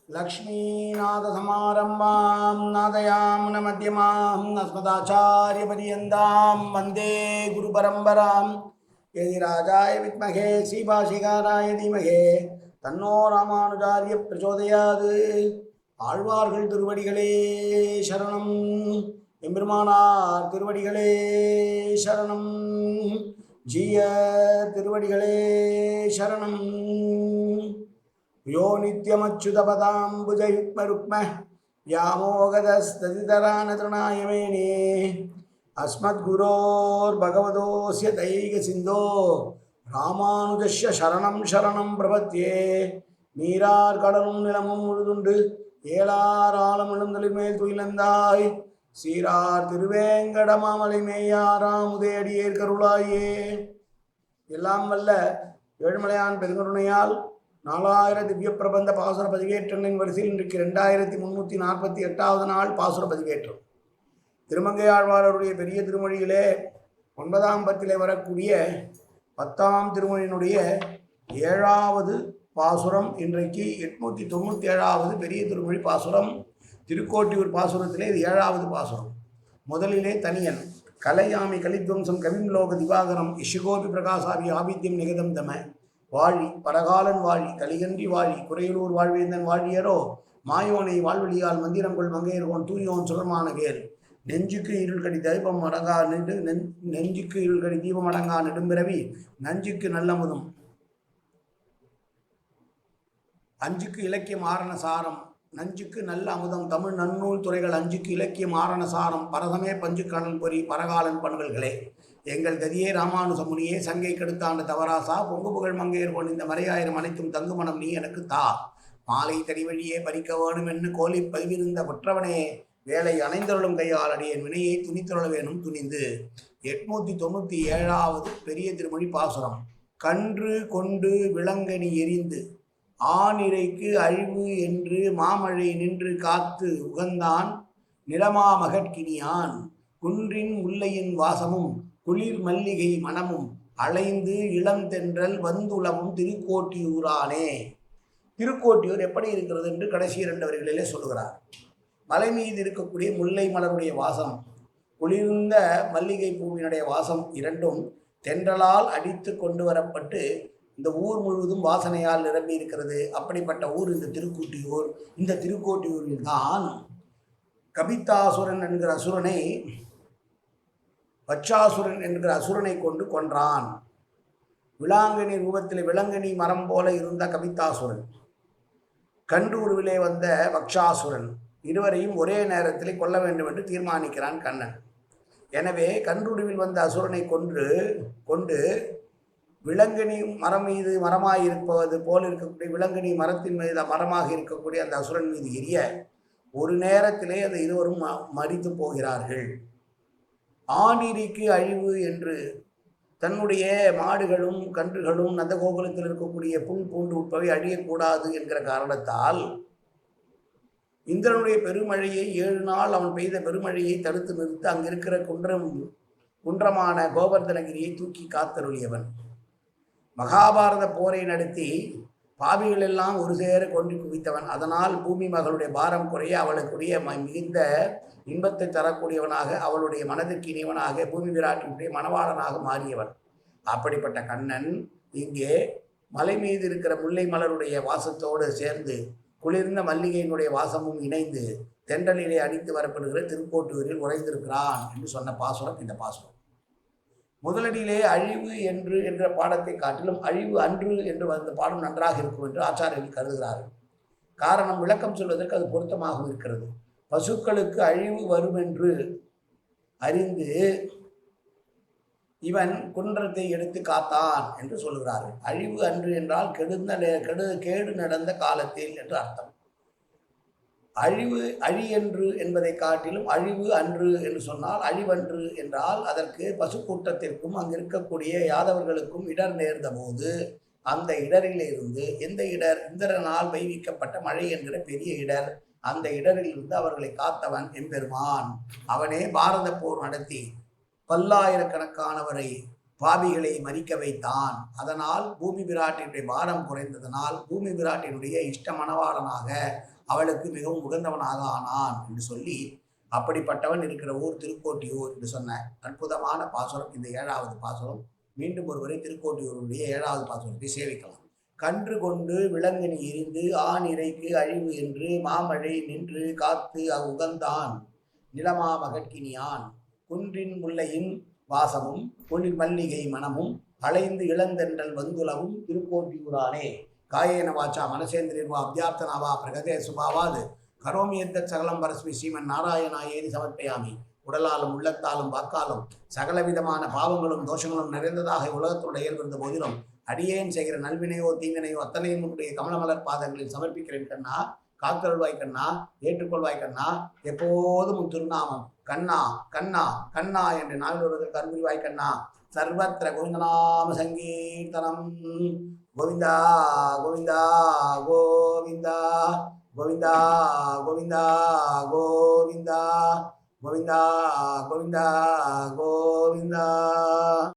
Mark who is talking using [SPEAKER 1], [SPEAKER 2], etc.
[SPEAKER 1] लक्ष्मीनाथसमारम्भां नादयामुनमध्यमाम् अस्मदाचार्यपर्यन्तां वन्दे गुरुपरम्परां यतिराजाय विद्महे श्रीभाष्यकाराय धीमहि तन्नो रामानुजार्य प्रचोदयात् ஆழ்வார்கள் திருவடிகளே சரணம் எம்பெருமானார் திருவடிகளே சரணம் ஜீய திருவடிகளே சரணம் यो नित्यमच्युतपदाम्बुजयुग्मरुक्म व्यामोगदस्तदितरानतृणायमेने अस्मद्गुरोर्भगवतोऽस्य दैकसिन्धो रामानुजस्य शरणं शरणं प्रपद्ये நீரார் கடலும் நிலமும் முழுதுண்டு ஏலார் ஆலமிழுந்தலின் மேல் துயிலந்தாய் சீரார் திருவேங்கடமாமலை மேயாராம் உதயடியேர் கருளாயே. எல்லாம் வல்ல ஏழுமலையான் பெருங்கருணையால் 4000 திவ்ய பிரபந்த பாசுர பதிவேற்றங்களின் வரிசையில் இன்றைக்கு 2348வது நாள் பாசுர பதிவேற்றம். திருமங்கையாழ்வாருடைய பெரிய திருமொழியிலே 9ஆம் பத்திலே வரக்கூடிய 10ஆம் திருமொழியினுடைய 7வது பாசுரம். இன்றைக்கு 897வது பெரிய திருமொழி பாசுரம். திருக்கோட்டியூர் பாசுரத்திலே இது 7வது பாசுரம். முதலிலே தனியன் கலையாமி கலித்வம்சம் கவிம் லோக திவாகரம் இஷுகோபி பிரகாசாபி ஆபித்யம் நிகதம் தம வாழி பரகாலன் வாழி கலிகன்றி வாழி குறையூர் வாழ்வேந்தன் வாழியரோ மாயோனை வாழ்வழியால் மந்திரம் கொள் மங்கையர்கோன் தூயோன் சுரமான வேல் நெஞ்சுக்கு இருள் கடி தீபம் அடங்கா நெஞ்சுக்கு இருள் கடி தீபம் அடங்கா நெடும்பிறவி நஞ்சுக்கு நல்லமுதும் அஞ்சுக்கு இலக்கியம் ஆரண சாரம் நஞ்சுக்கு நல்ல அமுதம் தமிழ் நன்னூல் துறைகள் அஞ்சுக்கு இலக்கியம் ஆரண சாரம் பரதமே பஞ்சு கடல் பொறி பரகாலன் பண்பல்களே எங்கள் கதியே ராமானுசமுனியே சங்கை கெடுத்தாண்டு தவராசா பொங்கு புகழ் மங்கையர் கொண்டு இந்த மறையாயிரம் அனைத்தும் தங்குமணம் நீ எனக்கு தா மாலை தனி வழியே பறிக்க வேணும் என்று கோலி பதிவிருந்த ஒற்றவனே வேலை அணைந்தருளும் கையால் அடியேன் வினையை துணித்தருள வேணும் துணிந்து. 897வது பெரிய திருமொழி பாசுரம். கன்று கொண்டு விலங்கனி எரிந்து ஆனிரைக்கு அழிவு என்று மாமழை நின்று காத்து உகந்தான் நிலமாமகற்கினியான் குன்றின் முல்லையின் வாசமும் குளிர் மல்லிகை மனமும் அலைந்து இளந்தென்றல் வந்துளமும் திருக்கோட்டியூரானே. திருக்கோட்டியூர் எப்படி இருக்கிறது என்று கடைசி 2 வரிகளிலே சொல்கிறார். மலை மீது இருக்கக்கூடிய முல்லை மலருடைய வாசம் குளிர்ந்த மல்லிகை பூவினுடைய வாசம் இரண்டும் தென்றலால் அடித்து கொண்டு வரப்பட்டு இந்த ஊர் முழுவதும் வாசனையால் நிரம்பி இருக்கிறது. அப்படிப்பட்ட ஊர் இந்த திருக்கோட்டியூர். இந்த திருக்கோட்டியூரில் தான் கபித்தாசுரன் என்கிற அசுரனை வச்சாசுரன் என்கிற அசுரனை கொண்டு கொன்றான். விளாங்கனி ரூபத்தில் விலங்கனி மரம் போல இருந்த கபித்தாசுரன், கன்று உருவிலே வந்த வக்ஷாசுரன், இருவரையும் ஒரே நேரத்தில் கொல்ல வேண்டும் என்று தீர்மானிக்கிறான் கண்ணன். எனவே கன்றுருவில் வந்த அசுரனை கொண்டு விலங்கனி மரம் மீது மரமாயிருப்பது போல் இருக்கக்கூடிய விலங்கனி மரத்தின் மீது மரமாக இருக்கக்கூடிய அந்த அசுரன் மீது எரிய ஒரு நேரத்திலே அந்த இருவரும் மரித்து போகிறார்கள். ஆனிரிக்கு அழிவு என்று தன்னுடைய மாடுகளும் கன்றுகளும் நந்தகோகுலத்தில் இருக்கக்கூடிய புல் பூண்டு உட்பவை அழியக்கூடாது என்கிற காரணத்தால் இந்திரனுடைய பெருமழையை 7 நாள் அவன் பெய்த பெருமழையை தடுத்து நிறுத்த அங்கிருக்கிற குன்றமான கோவர்தனகிரியை தூக்கி காத்தருளியவன். மகாபாரத போரை நடத்தி பாவிகள் எல்லாம் ஒரு சேர கொண்டு குவித்தவன். அதனால் பூமி மகளுடைய பாரம் குறைய அவளுக்குரிய மிகுந்த இன்பத்தை தரக்கூடியவனாக அவளுடைய மனதிற்கு இனியவனாக பூமி விராட்டினுடைய மணவாளனாக மாறியவன். அப்படிப்பட்ட கண்ணன் இங்கே மலை மீது இருக்கிற முல்லை மலருடைய வாசத்தோடு சேர்ந்து குளிர்ந்த மல்லிகையினுடைய வாசமும் இணைந்து தென்றலிலே அடித்து வரப்படுகிற திருக்கோட்டூரில் உறைந்திருக்கிறான் என்று சொன்ன பாசுரம் இந்த பாசுரம். முதலடியிலே அழிவு என்று என்ற பாடத்தை காட்டிலும் அழிவு அன்று என்று வந்த பாடம் நன்றாக இருக்கும் என்று ஆச்சாரியர்கள் கருதுகிறார்கள். காரணம் விளக்கம் சொல்வதற்கு அது பொருத்தமாக இருக்கிறது. பசுக்களுக்கு அழிவு வரும் என்று அறிந்து இவன் குன்றத்தை எடுத்து காத்தான் என்று சொல்கிறார்கள். அழிவு அன்று என்றால் கேடு நடந்த காலத்தில் என்று அர்த்தம். அழியன்று என்பதை காட்டிலும் அழிவு அன்று என்று சொன்னால் அழிவன்று என்றால் அதற்கு பசுக்கூட்டத்திற்கும் அங்கு இருக்கக்கூடிய யாதவர்களுக்கும் இடர் நேர்ந்த போது அந்த இடரிலிருந்து எந்த இடர்? இந்திரனால் வைவிக்கப்பட்ட மழை என்கிற பெரிய இடர். அந்த இடரிலிருந்து அவர்களை காத்தவன் எம்பெருமான். அவனே பாரத போர் நடத்தி பல்லாயிரக்கணக்கானவரை பாவிகளை மறிக்க வைத்தான். அதனால் பூமி பிராட்டினுடைய பாரம் குறைந்ததனால் பூமி பிராட்டினுடைய இஷ்ட மணவாளனாக அவளுக்கு மிகவும் உகந்தவனாக ஆனான் என்று சொல்லி, அப்படிப்பட்டவன் இருக்கிற ஊர் திருக்கோட்டியூர் என்று சொன்ன அற்புதமான பாசுரம் இந்த 7வது பாசுரம். மீண்டும் ஒருவரை திருக்கோட்டியூருடைய 7வது பாசுரத்தை சேவிக்கலாம். கன்று கொண்டு விலங்கினி எரிந்து ஆண் இறைக்கு அழிவு என்று மாமழை நின்று காத்து உகந்தான் நிலமா மகட்கினியான் குன்றின் முல்லையின் வாசமும் பொன்னின் மல்லிகை மனமும் அலைந்து இளந்தென்றல் வந்துலவும் திருக்கோட்டியூரானே காயேன வாச்சா மனசேந்திரியர்வா அப்யாப்தனாவா பிரகதே சுபாவாது கரோமியத்த சகலம் பரஸ்மி ஸ்ரீமன் நாராயணாயேதி சமர்ப்பயாமி. உடலாலும் உள்ளத்தாலும் வாக்காலும் சகலவிதமான பாவங்களும் தோஷங்களும் நிறைந்ததாக உலகத்துடைய இயல்பிருந்த போதிலும் அடியேன் செய்கிற நல்வினையோ தீங்கினையோ அத்தனையும் உன்னுடைய கமலமலர் பாதங்களில் சமர்ப்பிக்கிறேன் கண்ணா. காத்தருள்வாய் கண்ணா, ஏற்றுக்கொள்வாய் கண்ணா. எப்போதும் உன் திருநாமம் கண்ணா கண்ணா கண்ணா என்று நாள் வருவதற்கு அருள்வாய் கண்ணா. சர்வத்திர கோவிந்தநாம சங்கீர்த்தனம். கோவிந்தா கோவிந்தா கோவிந்தா கோவிந்தா கோவிந்தா கோவிந்தா கோவிந்தா கோவிந்தா கோவிந்தா.